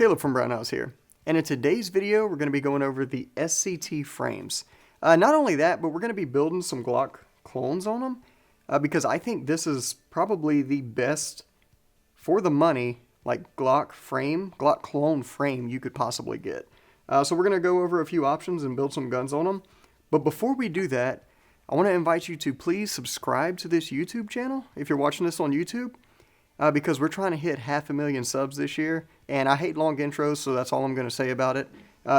Caleb from Brownells here, and in today's video we're going to be going over the SCT frames. Not only that, but we're going to be building some Glock clones on them, because I think this is probably the best for the money, like Glock clone frame you could possibly get. So we're going to go over a few options and build some guns on them. But before we do that, I want to invite you to please subscribe to this YouTube channel if you're watching this on YouTube. Because we're trying to hit 500,000 subs this year, and I hate long intros, so that's all I'm going to say about it.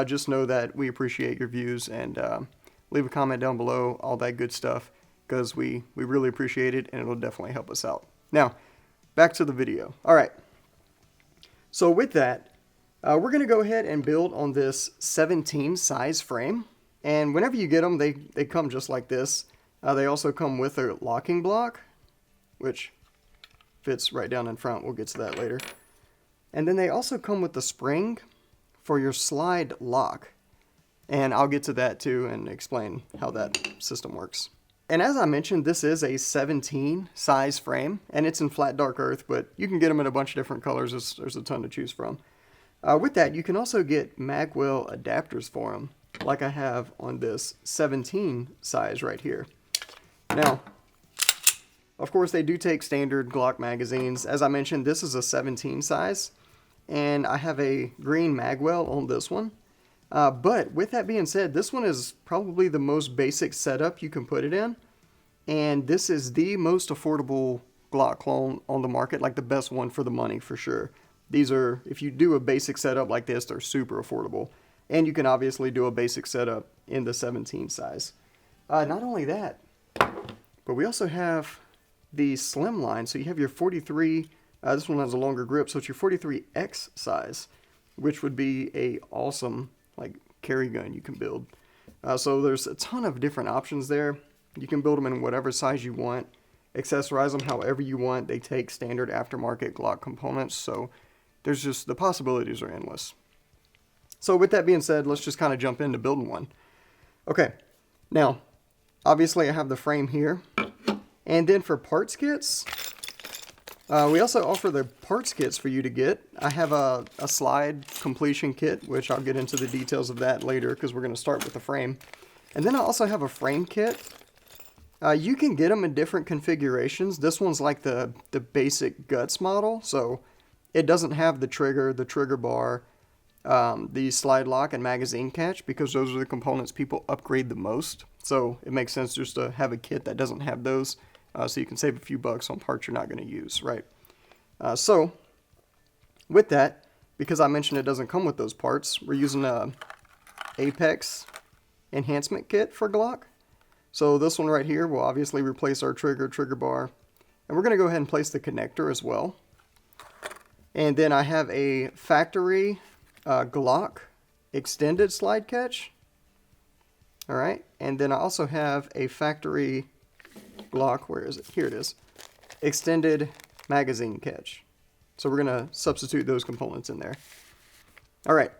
Just know that we appreciate your views, and leave a comment down below, all that good stuff, because we really appreciate it, and it'll definitely help us out. Now, back to the video. Alright, so with that, we're going to go ahead and build on this 17 size frame, and whenever you get them, they come just like this. They also come with a locking block, which fits right down in front. We'll get to that later. And then they also come with the spring for your slide lock. And I'll get to that too and explain how that system works. And as I mentioned, this is a 17 size frame, and it's in flat dark earth, but you can get them in a bunch of different colors. There's a ton to choose from. With that, you can also get magwell adapters for them, like I have on this 17 size right here. Now, of course, they do take standard Glock magazines. As I mentioned, this is a 17 size, and I have a green magwell on this one. But with that being said, this one is probably the most basic setup you can put it in, and this is the most affordable Glock clone on the market, like the best one for the money for sure. These are, if you do a basic setup like this, they're super affordable, and you can obviously do a basic setup in the 17 size. Not only that, but we also have the Slimline. So you have your 43, this one has a longer grip, so it's your 43X size, which would be a awesome like carry gun you can build. So there's a ton of different options there. You can build them in whatever size you want, accessorize them however you want. They take standard aftermarket Glock components, so there's just, the possibilities are endless. So with that being said, let's just kind of jump into building one. Okay, now obviously I have the frame here. And then for parts kits, we also offer the parts kits for you to get. I have a slide completion kit, which I'll get into the details of that later because we're going to start with the frame. And then I also have a frame kit. You can get them in different configurations. This one's like the basic guts model, so it doesn't have the trigger bar, the slide lock, and magazine catch, because those are the components people upgrade the most. So it makes sense just to have a kit that doesn't have those. So you can save a few bucks on parts you're not going to use, right? So with that, because I mentioned it doesn't come with those parts, we're using a Apex enhancement kit for Glock. So this one right here will obviously replace our trigger bar, and we're going to go ahead and place the connector as well. And then I have a factory Glock extended slide catch. All right, and then I also have a factory Glock, where is it? Here it is. Extended magazine catch. So we're going to substitute those components in there. Alright,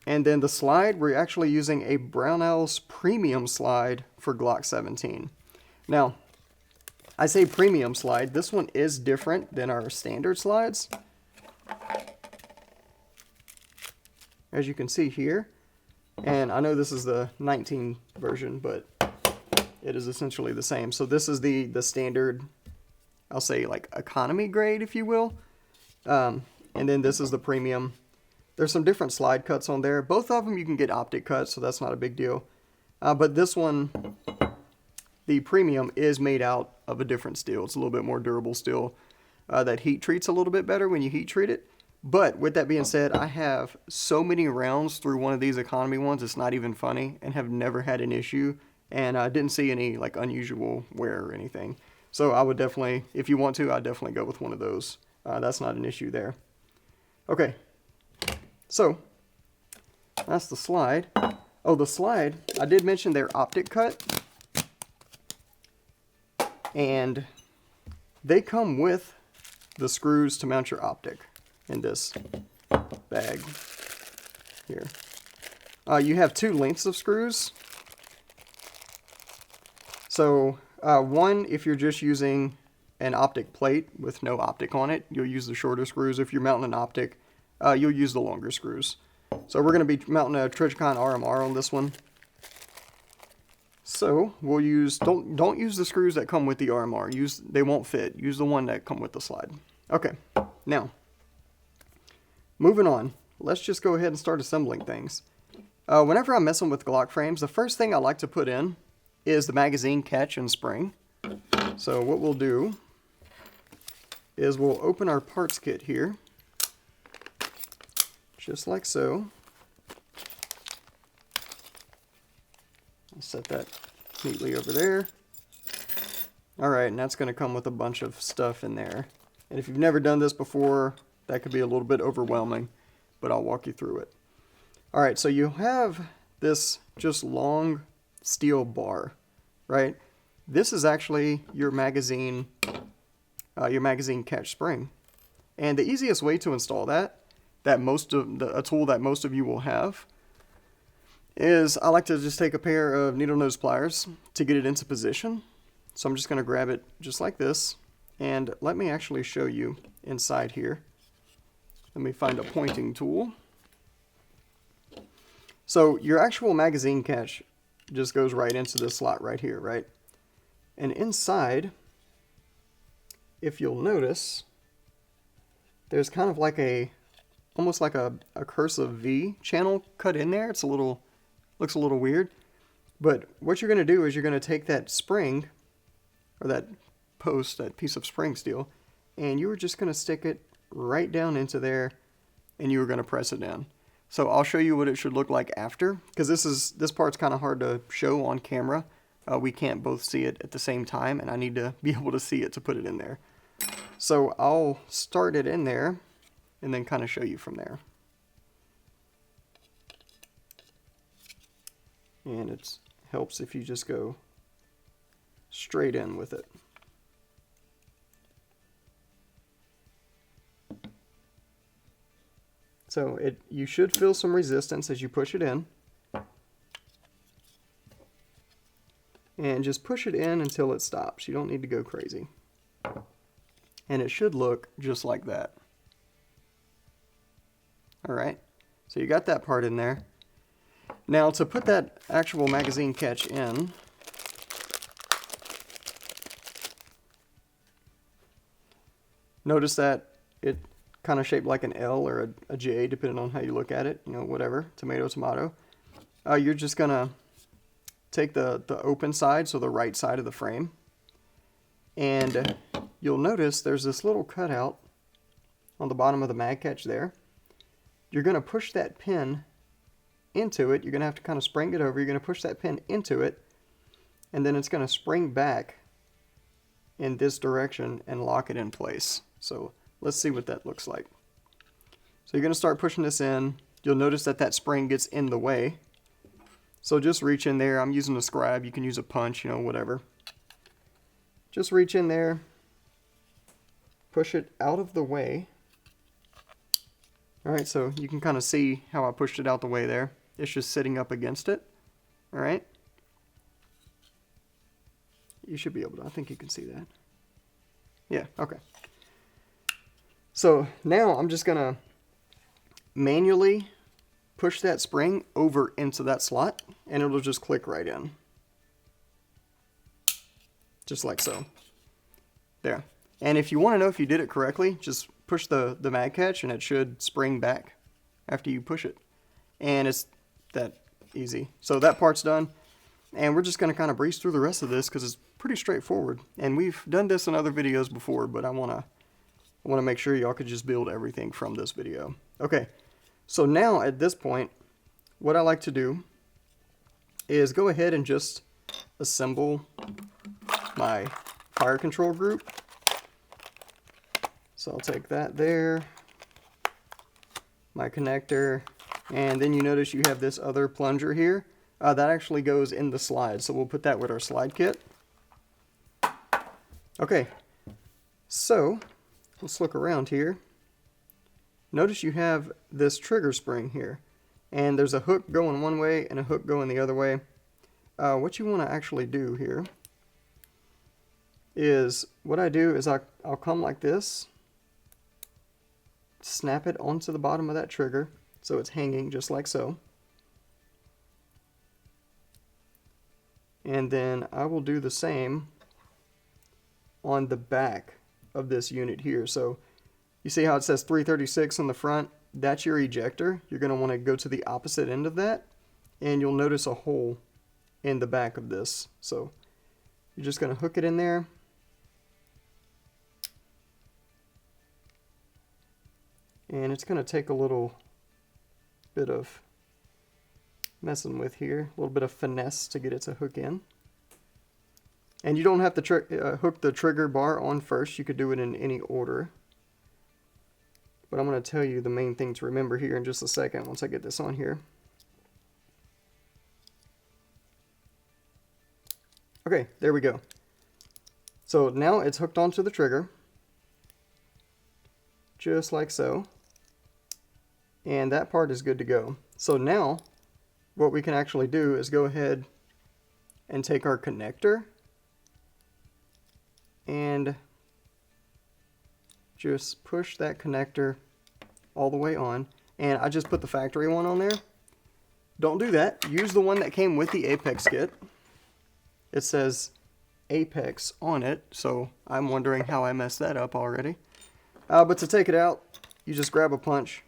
and then the slide, we're actually using a Brownells premium slide for Glock 17. Now, I say premium slide, this one is different than our standard slides. As you can see here, and I know this is the 19 version, but it is essentially the same. So this is the standard, I'll say like economy grade, if you will. And then this is the premium. There's some different slide cuts on there. Both of them you can get optic cuts, so that's not a big deal. But this one, the premium, is made out of a different steel. It's a little bit more durable steel that heat treats a little bit better when you heat treat it. But with that being said, I have so many rounds through one of these economy ones, it's not even funny, and have never had an issue. And I didn't see any like unusual wear or anything. So I would definitely, if you want to, I'd definitely go with one of those. That's not an issue there. Okay, so that's the slide. Oh, the slide, I did mention they're optic cut. And they come with the screws to mount your optic in this bag here. You have two lengths of screws. So one, if you're just using an optic plate with no optic on it, you'll use the shorter screws. If you're mounting an optic, you'll use the longer screws. So we're going to be mounting a Trijicon RMR on this one. So we'll use, don't use the screws that come with the RMR. They won't fit. Use the one that come with the slide. Okay, now, moving on. Let's just go ahead and start assembling things. Whenever I'm messing with Glock frames, the first thing I like to put in is the magazine catch and spring. So what we'll do is we'll open our parts kit here, just like so. I'll set that neatly over there. Alright, and that's going to come with a bunch of stuff in there. And if you've never done this before, that could be a little bit overwhelming, but I'll walk you through it. Alright, so you have this just long steel bar, right? This is actually your magazine catch spring. And the easiest way to install a tool that most of you will have, is I like to just take a pair of needle nose pliers to get it into position. So I'm just going to grab it just like this, and let me actually show you inside here. Let me find a pointing tool. So your actual magazine catch just goes right into this slot right here, right? And inside, if you'll notice, there's kind of like almost like a cursive V channel cut in there. Looks a little weird. But what you're going to do is you're going to take that spring, or that post, that piece of spring steel, and you are just going to stick it right down into there, and you are going to press it down. So I'll show you what it should look like after, because this part's kind of hard to show on camera. We can't both see it at the same time, and I need to be able to see it to put it in there. So I'll start it in there, and then kind of show you from there. And it helps if you just go straight in with it. So you should feel some resistance as you push it in. And just push it in until it stops. You don't need to go crazy. And it should look just like that. Alright, so you got that part in there. Now to put that actual magazine catch in, notice that it kind of shaped like an L or a J, depending on how you look at it, whatever, tomato, tomato. You're just going to take the open side, so the right side of the frame, and you'll notice there's this little cutout on the bottom of the mag catch there. You're going to push that pin into it. You're going to have to kind of spring it over. You're going to push that pin into it, and then it's going to spring back in this direction and lock it in place. So let's see what that looks like. So you're going to start pushing this in. You'll notice that spring gets in the way. So just reach in there. I'm using a scribe. You can use a punch, whatever. Just reach in there. Push it out of the way. Alright, so you can kind of see how I pushed it out the way there. It's just sitting up against it. Alright. You should be able to. I think you can see that. Yeah, okay. So now I'm just going to manually push that spring over into that slot, and it'll just click right in. Just like so. There. And if you want to know if you did it correctly, just push the mag catch and it should spring back after you push it. And it's that easy. So that part's done. And we're just going to kind of breeze through the rest of this because it's pretty straightforward. And we've done this in other videos before, but I want to make sure y'all could just build everything from this video. Okay, so now at this point, what I like to do is go ahead and just assemble my fire control group. So I'll take that there, my connector, and then you notice you have this other plunger here. That actually goes in the slide, so we'll put that with our slide kit. Okay, so let's look around here. Notice you have this trigger spring here, and there's a hook going one way and a hook going the other way. What you want to actually do here is, what I do is I'll come like this, snap it onto the bottom of that trigger so it's hanging just like so. And then I will do the same on the back of this unit here. So you see how it says 336 on the front? That's your ejector. You're going to want to go to the opposite end of that, and you'll notice a hole in the back of this. So you're just going to hook it in there. And it's going to take a little bit of messing with here, a little bit of finesse to get it to hook in. And you don't have to hook the trigger bar on first. You could do it in any order. But I'm going to tell you the main thing to remember here in just a second once I get this on here. Okay, there we go. So now it's hooked onto the trigger, just like so. And that part is good to go. So now what we can actually do is go ahead and take our connector and just push that connector all the way on. And I just put the factory one on there. Don't do that. Use the one that came with the Apex kit. It says Apex on it, so I'm wondering how I messed that up already. But to take it out, you just grab a punch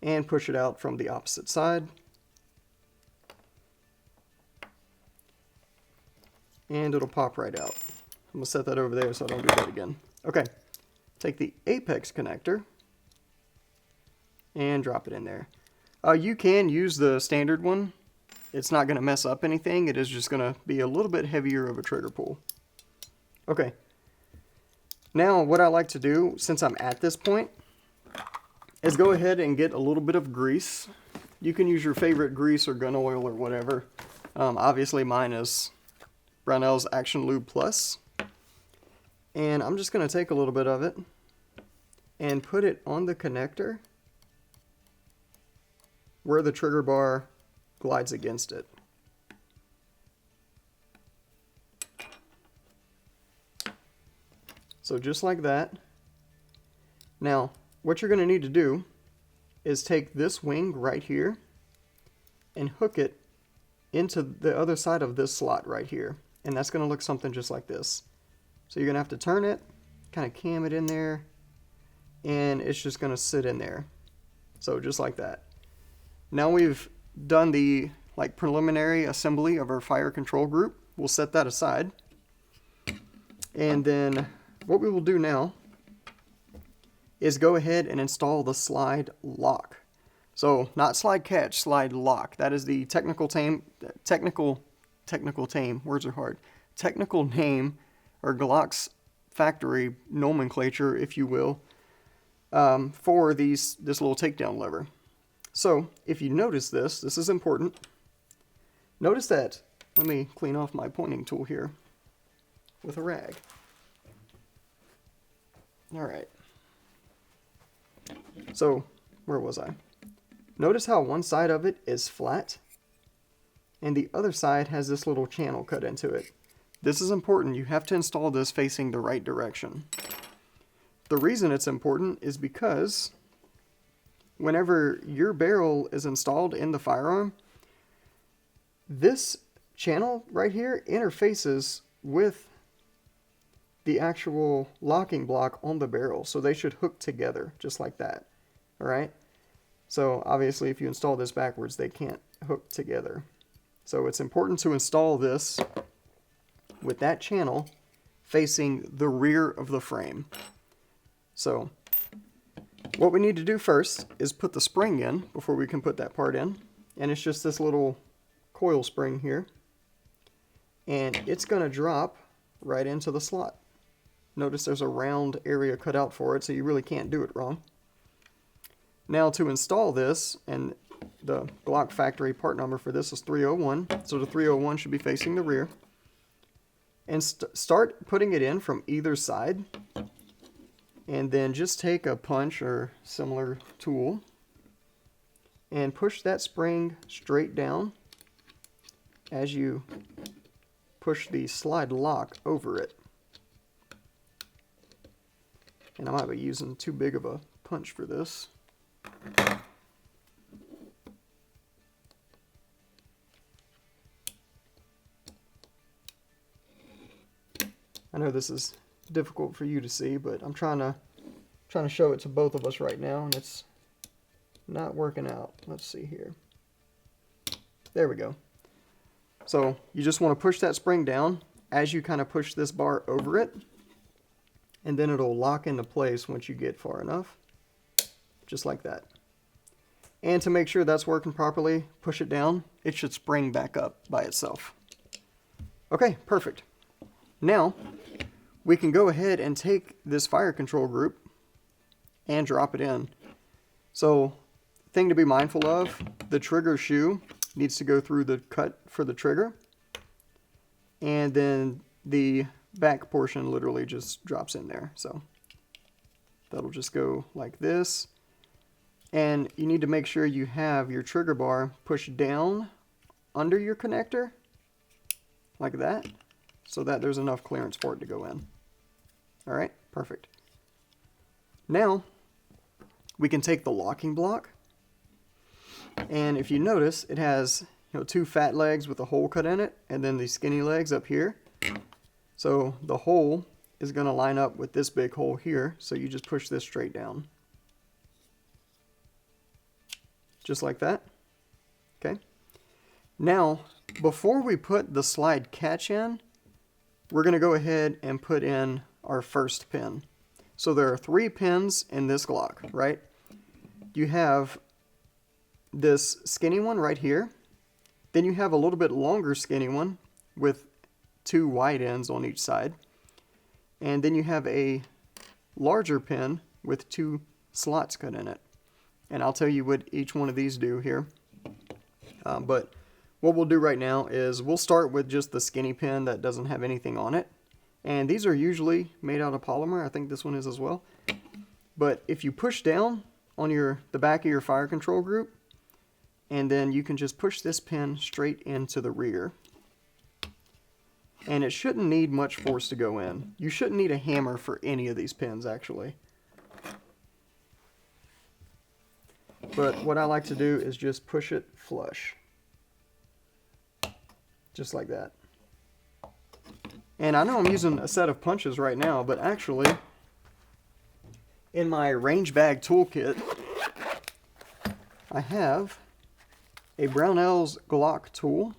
and push it out from the opposite side. And it'll pop right out. I'm going to set that over there so I don't do that again. Okay, take the Apex connector and drop it in there. You can use the standard one. It's not going to mess up anything. It is just going to be a little bit heavier of a trigger pull. Okay. Now what I like to do, since I'm at this point, is go ahead and get a little bit of grease. You can use your favorite grease or gun oil or whatever. Obviously mine is Brownells Action Lube Plus. And I'm just going to take a little bit of it and put it on the connector where the trigger bar glides against it. So just like that. Now, what you're going to need to do is take this wing right here and hook it into the other side of this slot right here. And that's going to look something just like this. So you're going to have to turn it, kind of cam it in there, and it's just going to sit in there. So just like that. Now we've done the preliminary assembly of our fire control group. We'll set that aside. And then what we will do now is go ahead and install the slide lock. So not slide catch, slide lock. That is the technical name, words are hard. Technical name, or Glock's factory nomenclature, if you will, for this little takedown lever. So if you notice this is important. Notice that, let me clean off my pointing tool here with a rag. Alright. So, where was I? Notice how one side of it is flat and the other side has this little channel cut into it. This is important. You have to install this facing the right direction. The reason it's important is because whenever your barrel is installed in the firearm, this channel right here interfaces with the actual locking block on the barrel. So they should hook together just like that. Alright? So obviously if you install this backwards, they can't hook together. So it's important to install this with that channel facing the rear of the frame. So what we need to do first is put the spring in before we can put that part in. And it's just this little coil spring here. And it's going to drop right into the slot. Notice there's a round area cut out for it, so you really can't do it wrong. Now to install this, and the Glock factory part number for this is 301, so the 301 should be facing the rear. And start putting it in from either side. And then just take a punch or similar tool and push that spring straight down as you push the slide lock over it. And I might be using too big of a punch for this. I know this is difficult for you to see, but I'm trying to show it to both of us right now, and it's not working out. Let's see here. There we go. So you just want to push that spring down as you kind of push this bar over it, and then it'll lock into place once you get far enough, just like that. And to make sure that's working properly, push it down. It should spring back up by itself. Okay, perfect. Now we can go ahead and take this fire control group and drop it in. So, thing to be mindful of, the trigger shoe needs to go through the cut for the trigger, and then the back portion literally just drops in there. So that'll just go like this, and you need to make sure you have your trigger bar pushed down under your connector like that, so that there's enough clearance for it to go in. All right, perfect. Now we can take the locking block, and if you notice, it has, you know, two fat legs with a hole cut in it, and then these skinny legs up here. So the hole is going to line up with this big hole here, so you just push this straight down. Just like that. Okay. Now, before we put the slide catch in, we're going to go ahead and put in our first pin. So there are 3 pins in this Glock, right? You have this skinny one right here. Then you have a little bit longer skinny one with 2 wide ends on each side. And then you have a larger pin with 2 slots cut in it. And I'll tell you what each one of these do here. But what we'll do right now is we'll start with just the skinny pin that doesn't have anything on it. And these are usually made out of polymer. I think this one is as well. But if you push down on the back of your fire control group, and then you can just push this pin straight into the rear. And it shouldn't need much force to go in. You shouldn't need a hammer for any of these pins, actually. But what I like to do is just push it flush. Just like that. And I know I'm using a set of punches right now, but actually, in my range bag toolkit, I have a Brownells Glock tool,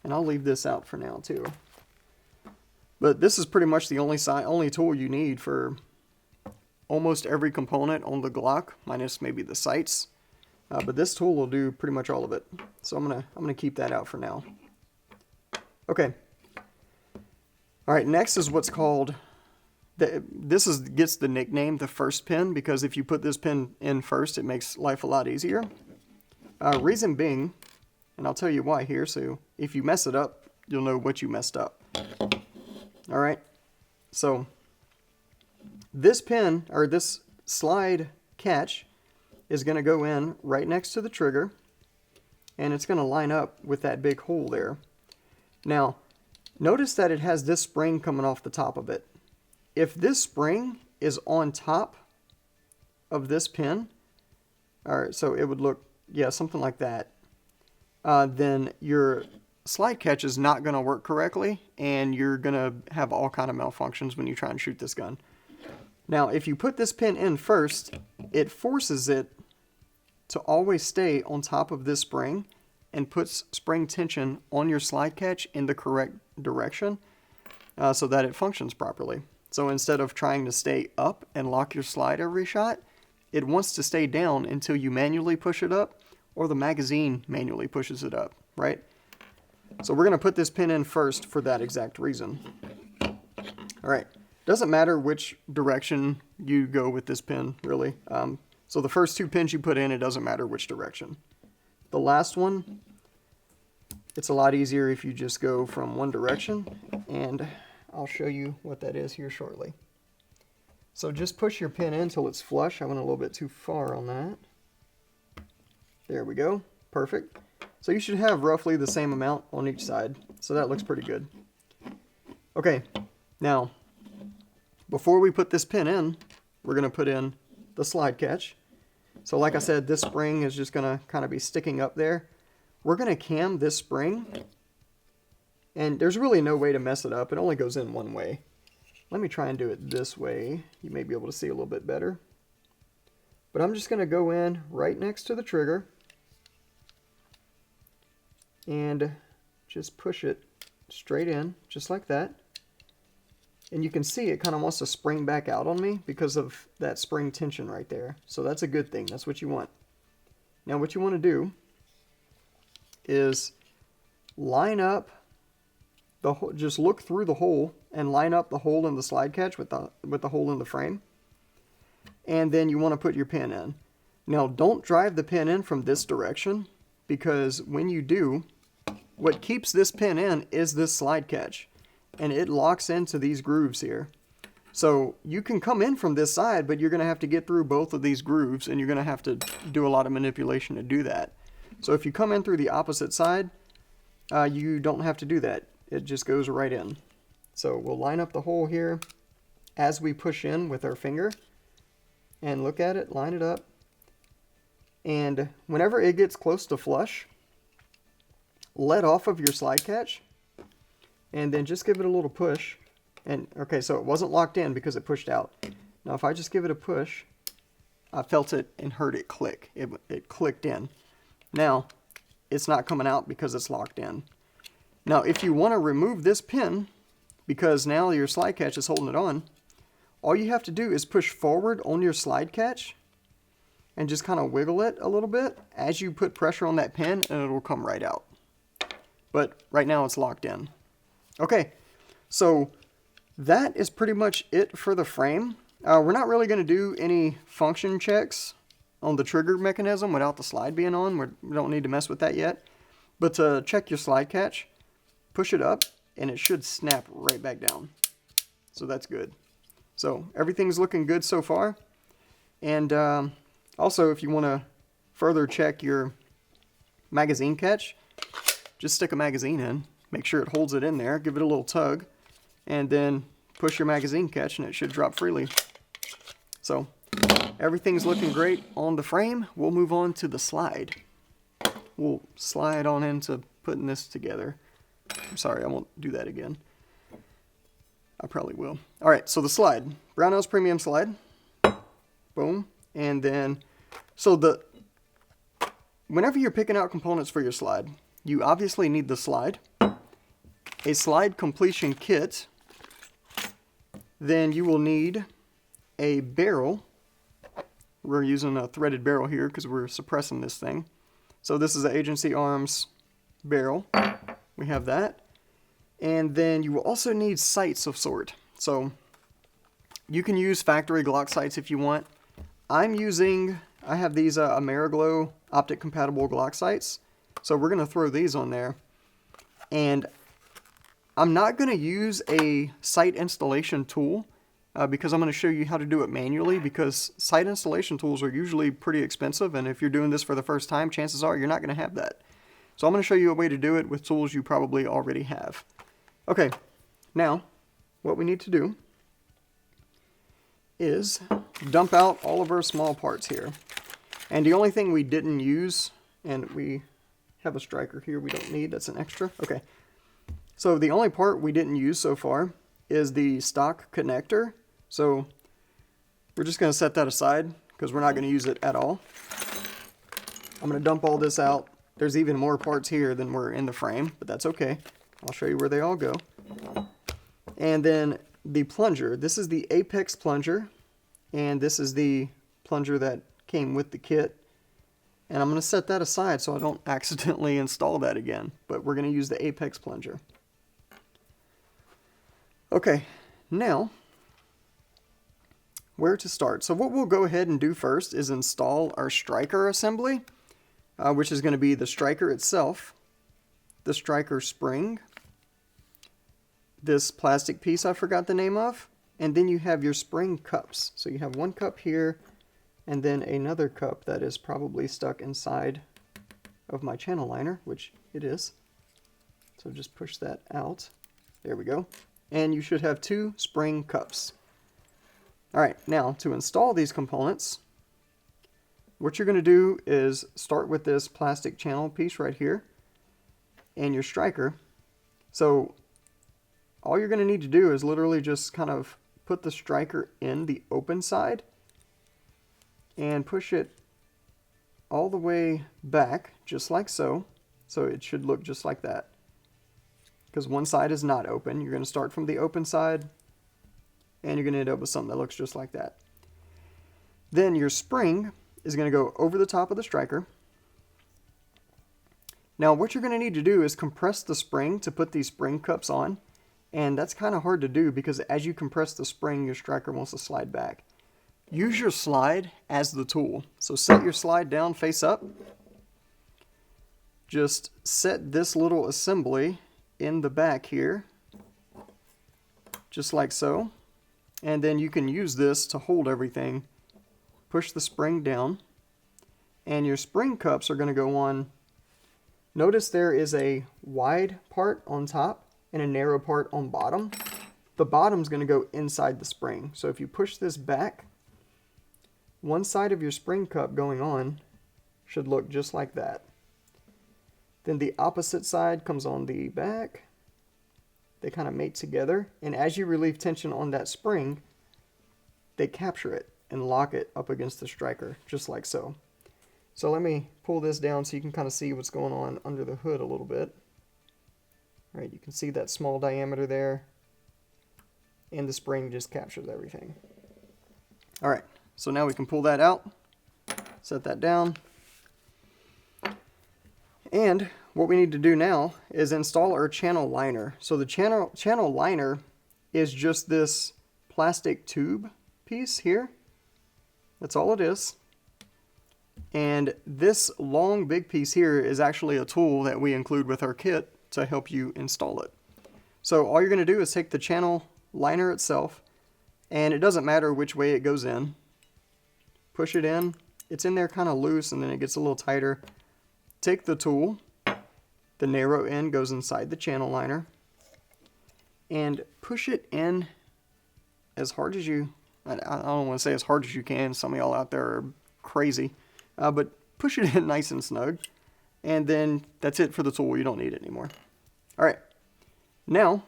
and I'll leave this out for now too. But this is pretty much the only tool you need for almost every component on the Glock, minus maybe the sights. But this tool will do pretty much all of it. So I'm gonna keep that out for now. Okay. All right. Next is what's called gets the nickname the first pin, because if you put this pin in first, it makes life a lot easier. Reason being, and I'll tell you why here, so if you mess it up, you'll know what you messed up. All right. So this pin, or this slide catch, is going to go in right next to the trigger, and it's going to line up with that big hole there. Now, notice that it has this spring coming off the top of it. If this spring is on top of this pin, all right, so it would look, yeah, something like that, then your slide catch is not going to work correctly, and you're going to have all kind of malfunctions when you try and shoot this gun. Now, if you put this pin in first, it forces it to always stay on top of this spring and puts spring tension on your slide catch in the correct direction so that it functions properly. So instead of trying to stay up and lock your slide every shot, it wants to stay down until you manually push it up or the magazine manually pushes it up, right? So we're going to put this pin in first for that exact reason. All right. Doesn't matter which direction you go with this pin, really. So the first 2 pins you put in, it doesn't matter which direction. The last one, it's a lot easier if you just go from one direction, and I'll show you what that is here shortly. So just push your pin in until it's flush. I went a little bit too far on that. There we go. Perfect. So you should have roughly the same amount on each side. So that looks pretty good. Okay, now, before we put this pin in, we're going to put in the slide catch. So like I said, this spring is just going to kind of be sticking up there. We're going to cam this spring, and there's really no way to mess it up. It only goes in one way. Let me try and do it this way. You may be able to see a little bit better. But I'm just going to go in right next to the trigger and just push it straight in, just like that. And you can see it kind of wants to spring back out on me because of that spring tension right there. So that's a good thing. That's what you want. Now what you want to do is line up the hole, just look through the hole and line up the hole in the slide catch with the hole in the frame. And then you want to put your pin in. Now don't drive the pin in from this direction, because when you do, what keeps this pin in is this slide catch, and it locks into these grooves here. So you can come in from this side, but you're going to have to get through both of these grooves, and you're going to have to do a lot of manipulation to do that. So if you come in through the opposite side, you don't have to do that. It just goes right in. So we'll line up the hole here as we push in with our finger, and look at it, line it up. And whenever it gets close to flush, let off of your slide catch, and then just give it a little push. And okay, so it wasn't locked in because it pushed out. Now if I just give it a push, I felt it and heard it click. It clicked in. Now it's not coming out because it's locked in. Now if you want to remove this pin, because now your slide catch is holding it on, all you have to do is push forward on your slide catch and just kind of wiggle it a little bit as you put pressure on that pin, and it'll come right out. But right now it's locked in. Okay, so that is pretty much it for the frame. We're not really going to do any function checks on the trigger mechanism without the slide being on. We don't need to mess with that yet. But to check your slide catch, push it up and it should snap right back down. So that's good. So everything's looking good so far. And also, if you want to further check your magazine catch, just stick a magazine in, make sure it holds it in there, give it a little tug, and then push your magazine catch and it should drop freely. So everything's looking great on the frame. We'll move on to the slide. We'll slide on into putting this together. I'm sorry, I won't do that again. I probably will. All right, so the slide, Brownells Premium slide. Boom. And then, so whenever you're picking out components for your slide, you obviously need the slide, a slide completion kit, then you will need a barrel. We're using a threaded barrel here because we're suppressing this thing. So this is an Agency Arms barrel. We have that. And then you will also need sights of sort. So you can use factory Glock sights if you want. I have these Ameriglo optic compatible Glock sights. So we're going to throw these on there. And I'm not going to use a sight installation tool because I'm going to show you how to do it manually, because sight installation tools are usually pretty expensive, and if you're doing this for the first time, chances are you're not going to have that. So I'm going to show you a way to do it with tools you probably already have. Okay, now what we need to do is dump out all of our small parts here. And the only thing we didn't use, and we have a striker here we don't need, that's an extra. Okay, so the only part we didn't use so far is the stock connector. So we're just going to set that aside because we're not going to use it at all. I'm going to dump all this out. There's even more parts here than were in the frame, but that's okay. I'll show you where they all go. And then the plunger. This is the Apex plunger, and this is the plunger that came with the kit. And I'm going to set that aside so I don't accidentally install that again, but we're going to use the Apex plunger. Okay, now where to start. So what we'll go ahead and do first is install our striker assembly, which is going to be the striker itself, the striker spring, this plastic piece I forgot the name of, and then you have your spring cups. So you have one cup here, and then another cup that is probably stuck inside of my channel liner, which it is. So just push that out. There we go. And you should have two spring cups. Alright, now to install these components, what you're going to do is start with this plastic channel piece right here and your striker. So all you're going to need to do is literally just kind of put the striker in the open side and push it all the way back, just like so. So it should look just like that. Because one side is not open. You're going to start from the open side, and you're going to end up with something that looks just like that. Then your spring is going to go over the top of the striker. Now what you're going to need to do is compress the spring to put these spring cups on. And that's kind of hard to do because as you compress the spring, your striker wants to slide back. Use your slide as the tool. So set your slide down face up. Just set this little assembly in the back here, just like so. And then you can use this to hold everything. Push the spring down, and your spring cups are going to go on. Notice there is a wide part on top and a narrow part on bottom. The bottom's going to go inside the spring. So if you push this back, one side of your spring cup going on should look just like that. Then the opposite side comes on the back. They kind of mate together, and as you relieve tension on that spring, they capture it and lock it up against the striker, just like so. So let me pull this down so you can kind of see what's going on under the hood a little bit. All right, you can see that small diameter there, and the spring just captures everything. All right, so now we can pull that out, set that down, and what we need to do now is install our channel liner. So the channel liner is just this plastic tube piece here. That's all it is. And this long big piece here is actually a tool that we include with our kit to help you install it. So all you're going to do is take the channel liner itself, and it doesn't matter which way it goes in. Push it in. It's in there kind of loose, and then it gets a little tighter. Take the tool. The narrow end goes inside the channel liner, and push it in as hard as you, I don't want to say as hard as you can, some of y'all out there are crazy, but push it in nice and snug, and then that's it for the tool. You don't need it anymore. All right, now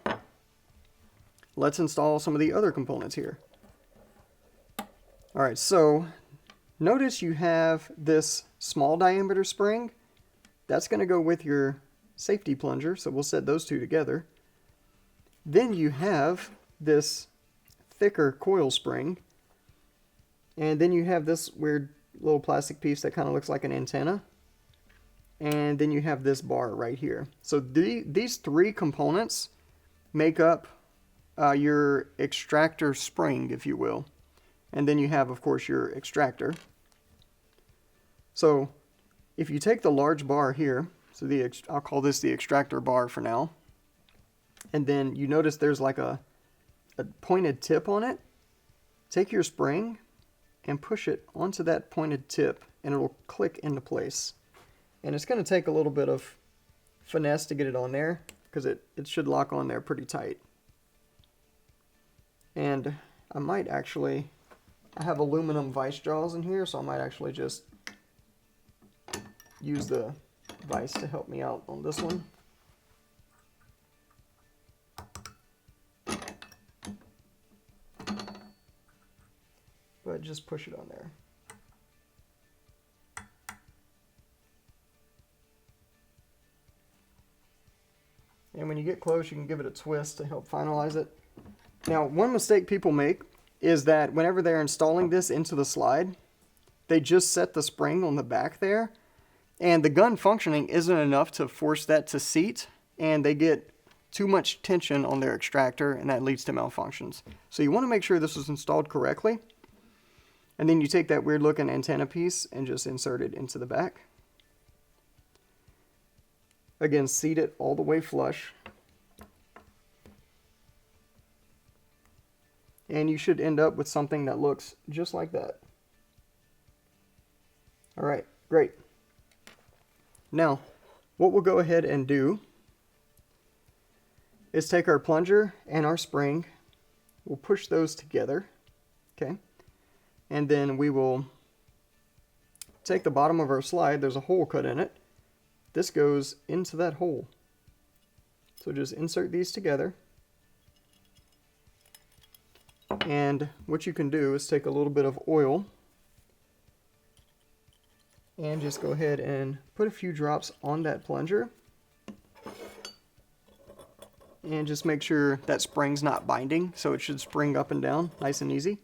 let's install some of the other components here. All right, so notice you have this small diameter spring. That's going to go with your safety plunger, so we'll set those two together. Then you have this thicker coil spring, and then you have this weird little plastic piece that kind of looks like an antenna, and then you have this bar right here. So these three components make up your extractor spring, if you will, and then you have, of course, your extractor. So if you take the large bar here, so I'll call this the extractor bar for now, and then you notice there's like a pointed tip on it. Take your spring and push it onto that pointed tip, and it'll click into place. And it's going to take a little bit of finesse to get it on there, because it should lock on there pretty tight. And I have aluminum vice jaws in here, so I might actually just use the vise to help me out on this one. But just push it on there. And when you get close, you can give it a twist to help finalize it. Now, one mistake people make is that whenever they're installing this into the slide, they just set the spring on the back there, and the gun functioning isn't enough to force that to seat, and they get too much tension on their extractor, and that leads to malfunctions. So you want to make sure this is installed correctly, and then you take that weird looking antenna piece and just insert it into the back. Again, seat it all the way flush. And you should end up with something that looks just like that. All right, great. Now, what we'll go ahead and do is take our plunger and our spring. We'll push those together, okay? And then we will take the bottom of our slide, there's a hole cut in it. This goes into that hole. So just insert these together. And what you can do is take a little bit of oil and just go ahead and put a few drops on that plunger. And just make sure that spring's not binding, so it should spring up and down nice and easy.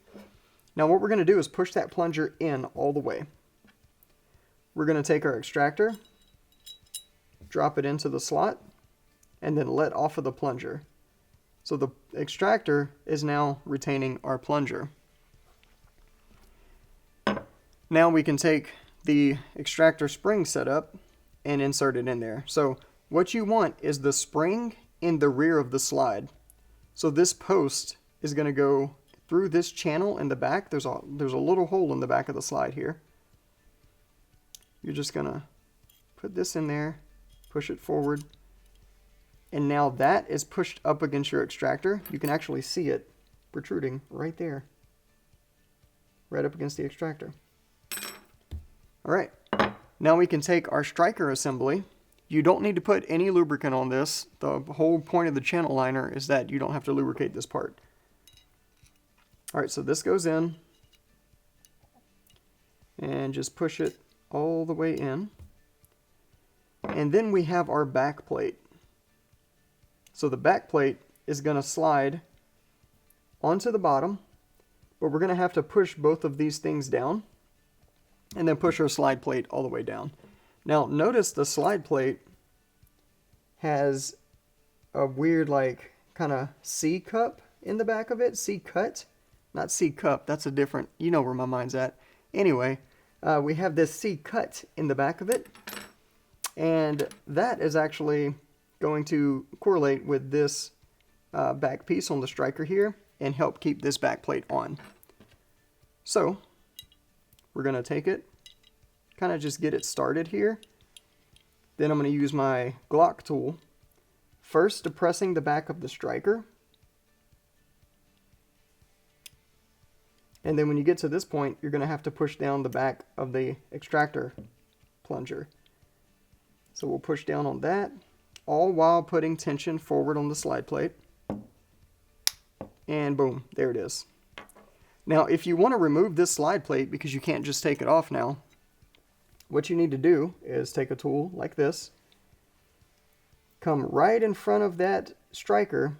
Now what we're going to do is push that plunger in all the way. We're going to take our extractor, drop it into the slot, and then let off of the plunger. So the extractor is now retaining our plunger. Now we can take the extractor spring setup and insert it in there. So what you want is the spring in the rear of the slide. So this post is going to go through this channel in the back. There's a little hole in the back of the slide here. You're just going to put this in there, push it forward, and now that is pushed up against your extractor. You can actually see it protruding right there, right up against the extractor. Alright, now we can take our striker assembly. You don't need to put any lubricant on this. The whole point of the channel liner is that you don't have to lubricate this part. Alright, so this goes in, and just push it all the way in. And then we have our back plate. So the back plate is going to slide onto the bottom, but we're going to have to push both of these things down and then push our slide plate all the way down. Now notice the slide plate has a weird like kind of C cup in the back of it. C cut, not C cup. That's a different, you know where my mind's at. Anyway, we have this C cut in the back of it, and that is actually going to correlate with this back piece on the striker here and help keep this back plate on. So we're going to take it, kind of just get it started here. Then I'm going to use my Glock tool, first depressing the back of the striker. And then when you get to this point, you're going to have to push down the back of the extractor plunger. So we'll push down on that, all while putting tension forward on the slide plate. And boom, there it is. Now, if you want to remove this slide plate, because you can't just take it off now, what you need to do is take a tool like this, come right in front of that striker,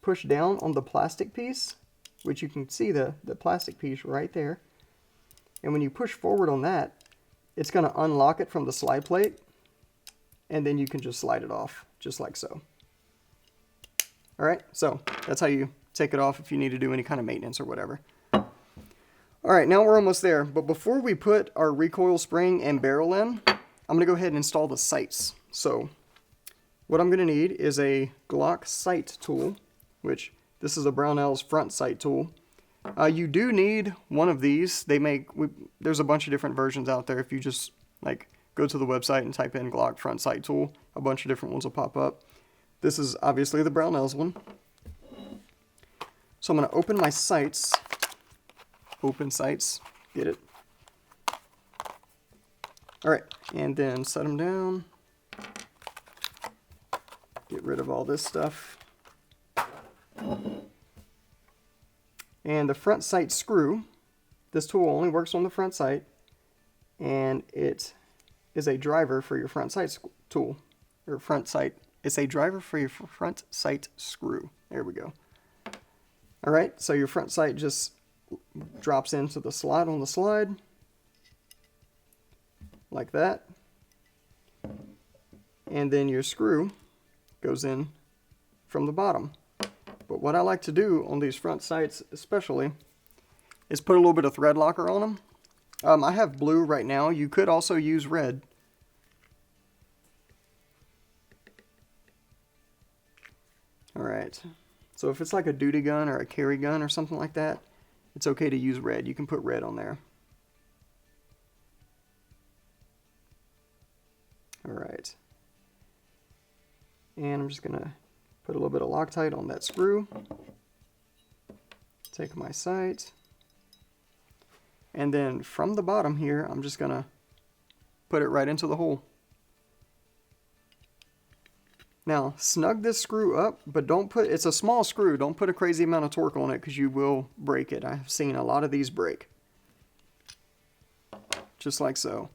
push down on the plastic piece, which you can see the plastic piece right there. And when you push forward on that, it's going to unlock it from the slide plate, and then you can just slide it off, just like so. Alright, so that's how you take it off if you need to do any kind of maintenance or whatever. Alright, now we're almost there, but before we put our recoil spring and barrel in, I'm going to go ahead and install the sights. So what I'm going to need is a Glock sight tool, which this is a Brownells front sight tool. You do need one of these. There's a bunch of different versions out there. If you just like go to the website and type in Glock front sight tool, a bunch of different ones will pop up. This is obviously the Brownells one. So I'm going to open my sights. Open sights. Get it? Alright, and then set them down. Get rid of all this stuff. And the front sight screw, this tool only works on the front sight, and it is a driver for your front sight tool, or front sight. It's a driver for your front sight screw. There we go. Alright, so your front sight just drops into the slot on the slide, like that. And then your screw goes in from the bottom. But what I like to do on these front sights especially is put a little bit of thread locker on them. I have blue right now. You could also use red. Alright, so if it's like a duty gun or a carry gun or something like that, it's okay to use red. You can put red on there. Alright. And I'm just going to put a little bit of Loctite on that screw. Take my sight. And then from the bottom here, I'm just going to put it right into the hole. Now, snug this screw up, but don't put, it's a small screw, don't put a crazy amount of torque on it because you will break it. I've seen a lot of these break. Just like so.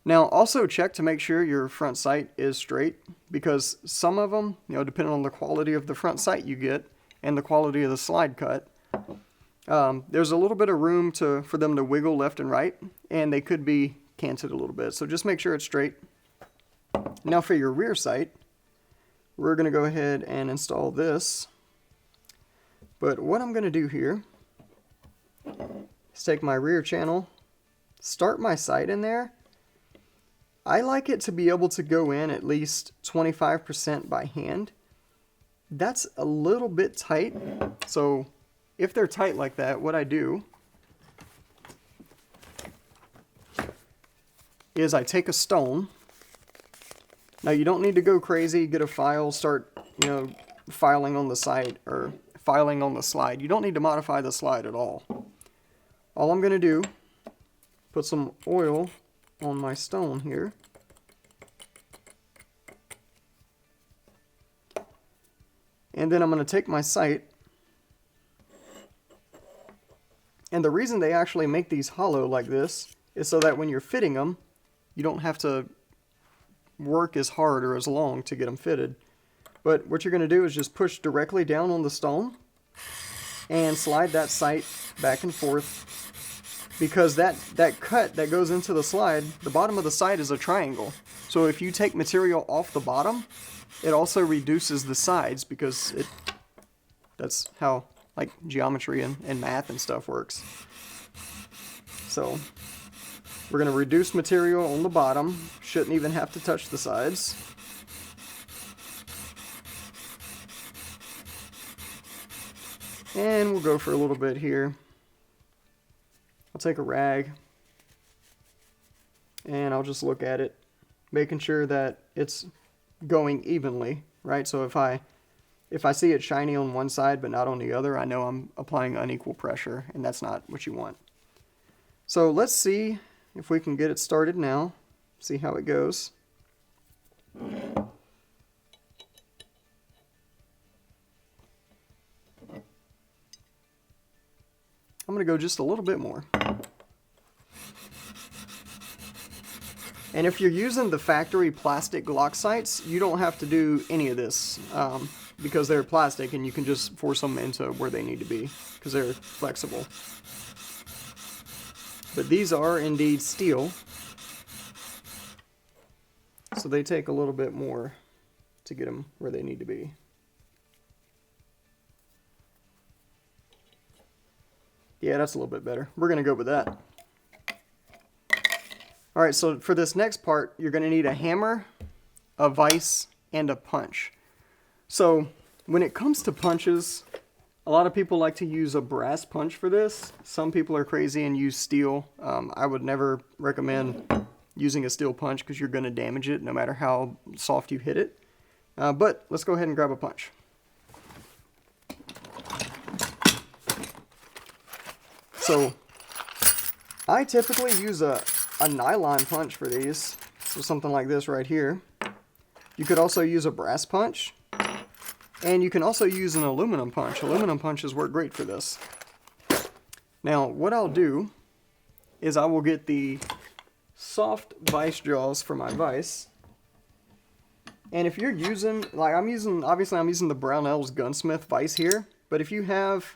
Now, also check to make sure your front sight is straight, because some of them, you know, depending on the quality of the front sight you get and the quality of the slide cut, there's a little bit of room for them to wiggle left and right, and they could be canted a little bit. So just make sure it's straight. Now for your rear sight, we're going to go ahead and install this. But what I'm going to do here is take my rear channel, start my sight in there. I like it to be able to go in at least 25% by hand. That's a little bit tight. So if they're tight like that, what I do is I take a stone. Now you don't need to go crazy, get a file, start, you know, filing on the side or filing on the slide. You don't need to modify the slide at all. All I'm going to do, put some oil on my stone here. And then I'm going to take my sight. And the reason they actually make these hollow like this is so that when you're fitting them, you don't have to work as hard or as long to get them fitted. But what you're going to do is just push directly down on the stone and slide that sight back and forth, because that cut that goes into the slide, the bottom of the sight is a triangle. So if you take material off the bottom, it also reduces the sides, because that's how like geometry and math and stuff works. So we're going to reduce material on the bottom. Shouldn't even have to touch the sides. And we'll go for a little bit here. I'll take a rag and I'll just look at it, making sure that it's going evenly, right? So if I see it shiny on one side but not on the other, I know I'm applying unequal pressure, and that's not what you want. So let's see if we can get it started now, see how it goes. I'm going to go just a little bit more. And if you're using the factory plastic Glock sights, you don't have to do any of this because they're plastic, and you can just force them into where they need to be because they're flexible. But these are indeed steel, so they take a little bit more to get them where they need to be. Yeah, that's a little bit better. We're going to go with that. Alright, so for this next part, you're going to need a hammer, a vise, and a punch. So when it comes to punches, a lot of people like to use a brass punch for this. Some people are crazy and use steel. I would never recommend using a steel punch because you're going to damage it no matter how soft you hit it. But let's go ahead and grab a punch. So I typically use a nylon punch for these, so something like this right here. You could also use a brass punch, and you can also use an aluminum punch. Aluminum punches work great for this. Now what I'll do is I will get the soft vise jaws for my vise, and if you're using, like obviously I'm using the Brownells Gunsmith vise here, but if you have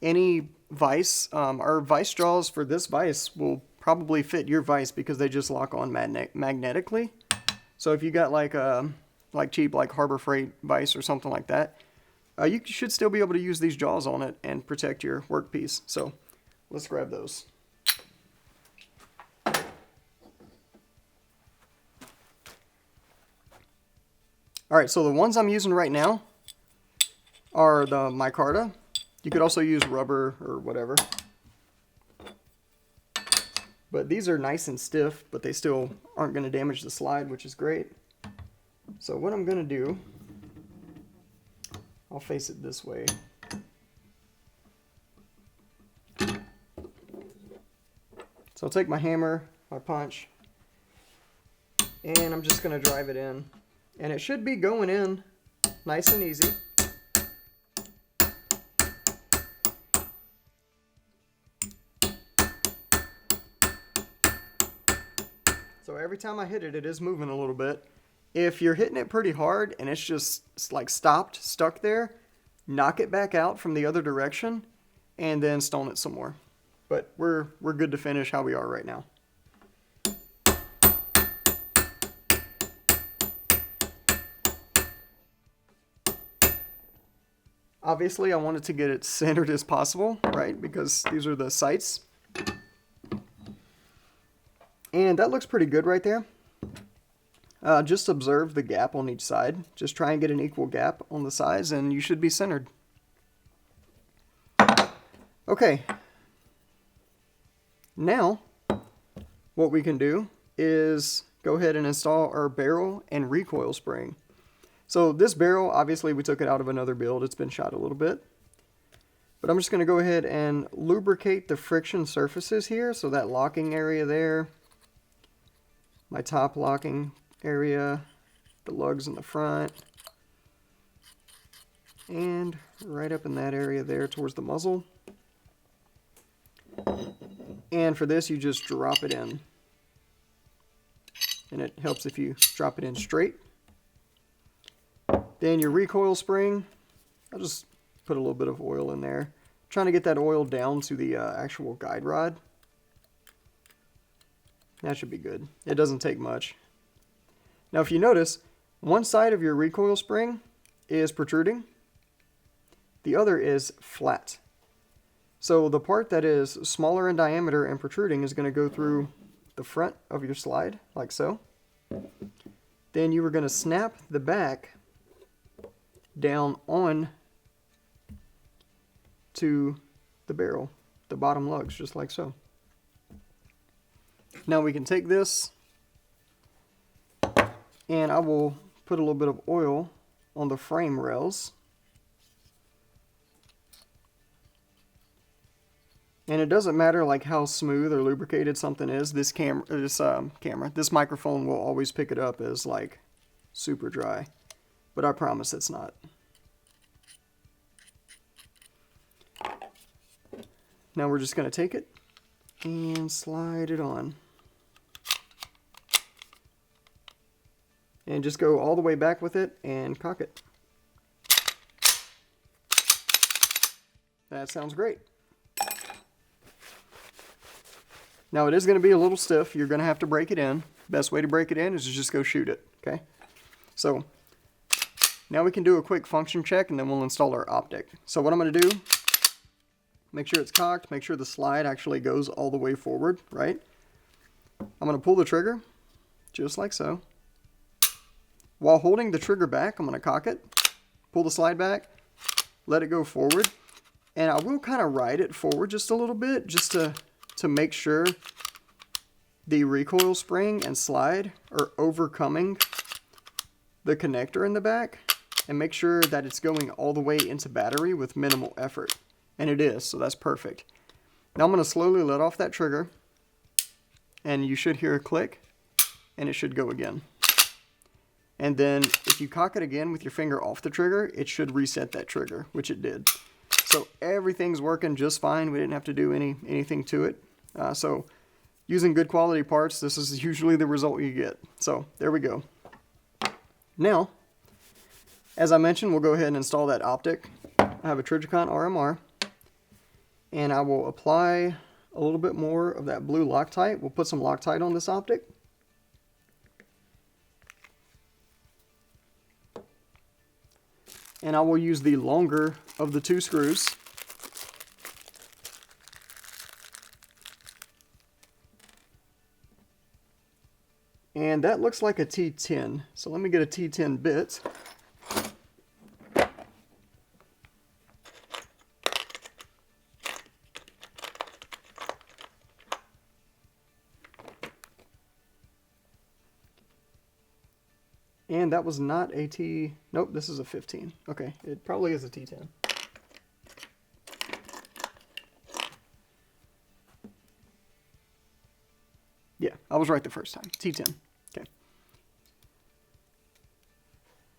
any vise, our vise jaws for this vise will probably fit your vise because they just lock on magnetically. So if you got like cheap like Harbor Freight vise or something like that, you should still be able to use these jaws on it and protect your workpiece. So let's grab those. Alright, so the ones I'm using right now are the micarta. You could also use rubber or whatever. But these are nice and stiff, but they still aren't going to damage the slide, which is great. So what I'm going to do, I'll face it this way. So I'll take my hammer, my punch, And I'm just going to drive it in. And it should be going in nice and easy. So every time I hit it, it is moving a little bit. If you're hitting it pretty hard and it's just like stuck there, knock it back out from the other direction and then stone it some more. But we're good to finish how we are right now. Obviously, I wanted to get it centered as possible, right? Because these are the sights. And that looks pretty good right there. Just observe the gap on each side. Just try and get an equal gap on the sides and you should be centered. Okay. Now, what we can do is go ahead and install our barrel and recoil spring. So this barrel, obviously we took it out of another build. It's been shot a little bit. But I'm just going to go ahead and lubricate the friction surfaces here. So that locking area there, my top locking area, the lugs in the front, and right up in that area there towards the muzzle. And for this, you just drop it in. And it helps if you drop it in straight. Then your recoil spring, I'll just put a little bit of oil in there. Trying to get that oil down to the actual guide rod. That should be good. It doesn't take much. Now if you notice, one side of your recoil spring is protruding. The other is flat. So the part that is smaller in diameter and protruding is going to go through the front of your slide, like so. Then you are going to snap the back down on to the barrel, the bottom lugs, just like so. Now we can take this and I will put a little bit of oil on the frame rails. And it doesn't matter like how smooth or lubricated something is. This microphone will always pick it up as like super dry, but I promise it's not. Now we're just going to take it and slide it on. And just go all the way back with it and cock it. That sounds great. Now it is going to be a little stiff. You're going to have to break it in. Best way to break it in is to just go shoot it. Okay. So now we can do a quick function check and then we'll install our optic. So what I'm going to do, make sure it's cocked, make sure the slide actually goes all the way forward, right? I'm going to pull the trigger just like so. While holding the trigger back, I'm going to cock it, pull the slide back, let it go forward, and I will kind of ride it forward just a little bit just to make sure the recoil spring and slide are overcoming the connector in the back, and make sure that it's going all the way into battery with minimal effort. And it is, so that's perfect. Now I'm going to slowly let off that trigger, and you should hear a click, and it should go again. And then if you cock it again with your finger off the trigger, it should reset that trigger, which it did. So everything's working just fine. We didn't have to do anything to it. So using good quality parts, this is usually the result you get. So there we go. Now, as I mentioned, we'll go ahead and install that optic. I have a Trijicon RMR, and I will apply a little bit more of that blue Loctite. We'll put some Loctite on this optic. And I will use the longer of the two screws. And that looks like a T10. So let me get a T10 bit. And that was not a T... Nope, this is a 15. Okay, it probably is a T10. Yeah, I was right the first time. T10. Okay.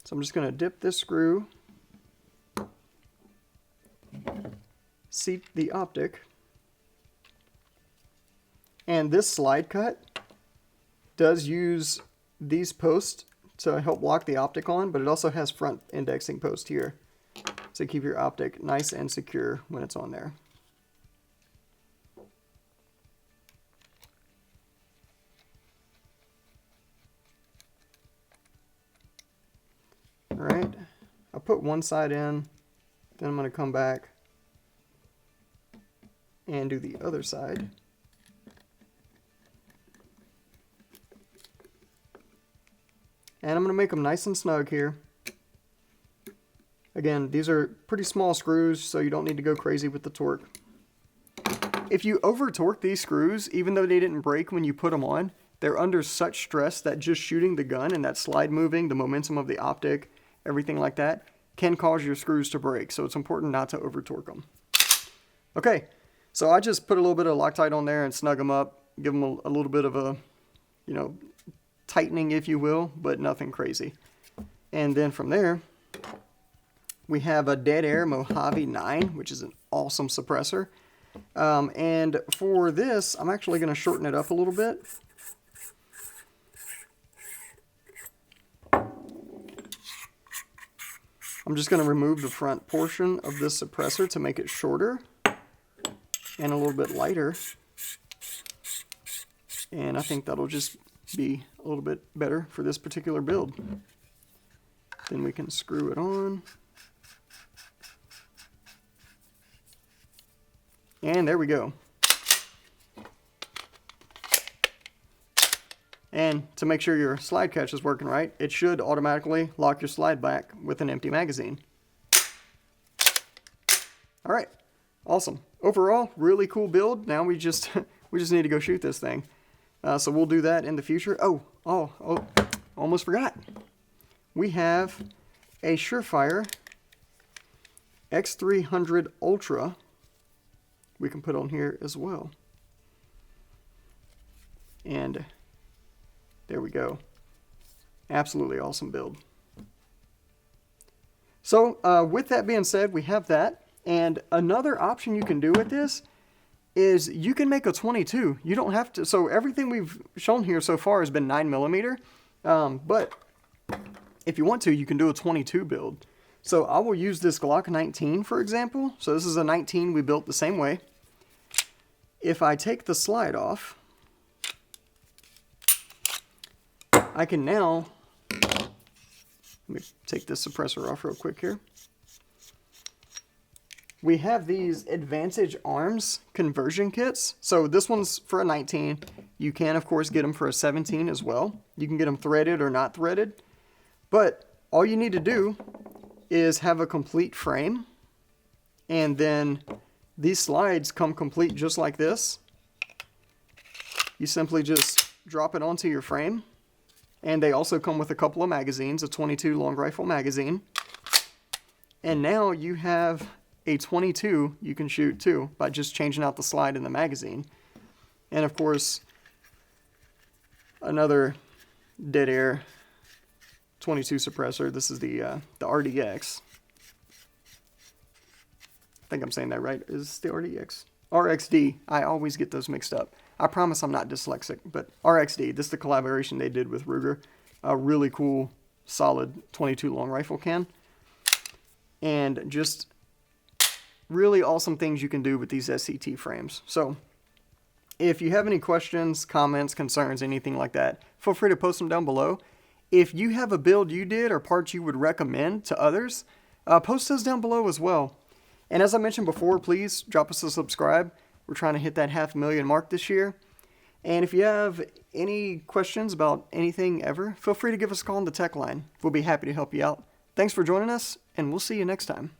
So I'm just going to dip this screw, seat the optic, and this slide cut does use these posts to help lock the optic on, but it also has front indexing post here to keep your optic nice and secure when it's on there. Alright, I'll put one side in, then I'm going to come back and do the other side. And I'm going to make them nice and snug here. Again, these are pretty small screws, so you don't need to go crazy with the torque. If you over torque these screws, even though they didn't break when you put them on, they're under such stress that just shooting the gun and that slide moving, the momentum of the optic, everything like that, can cause your screws to break. So it's important not to over torque them. Okay, so I just put a little bit of Loctite on there and snug them up, give them a little bit of a, you know, tightening, if you will, but nothing crazy. And then from there, we have a Dead Air Mojave 9, which is an awesome suppressor. And for this, I'm actually going to shorten it up a little bit. I'm just going to remove the front portion of this suppressor to make it shorter and a little bit lighter. And I think that'll just be a little bit better for this particular build. Then we can screw it on. And there we go. And to make sure your slide catch is working right, it should automatically lock your slide back with an empty magazine. All right, awesome. Overall, really cool build. Now we just need to go shoot this thing. So we'll do that in the future. Oh, almost forgot. We have a Surefire X300 Ultra we can put on here as well. And there we go. Absolutely awesome build. So with that being said, we have that. And another option you can do with this is you can make a 22. You don't have to, so everything we've shown here so far has been 9mm. But if you want to, you can do a 22 build. So I will use this Glock 19, for example. So this is a 19 we built the same way. If I take the slide off, I can now, let me take this suppressor off real quick here. We have these Advantage Arms conversion kits. So this one's for a 19. You can, of course, get them for a 17 as well. You can get them threaded or not threaded. But all you need to do is have a complete frame. And then these slides come complete just like this. You simply just drop it onto your frame. And they also come with a couple of magazines, a 22 long rifle magazine. And now you have a 22 you can shoot too by just changing out the slide in the magazine. And of course, another Dead Air 22 suppressor. This is the RDX. I think I'm saying that right. Is this the RDX? RXD. I always get those mixed up. I promise I'm not dyslexic, but RXD. This is the collaboration they did with Ruger. A really cool, solid 22 long rifle can. And just really awesome things you can do with these SCT frames. So if you have any questions, comments, concerns, anything like that, feel free to post them down below. If you have a build you did or parts you would recommend to others, post those down below as well. And as I mentioned before, please drop us a subscribe. We're trying to hit that 500,000 mark this year. And if you have any questions about anything ever, feel free to give us a call on the tech line. We'll be happy to help you out. Thanks for joining us, and we'll see you next time.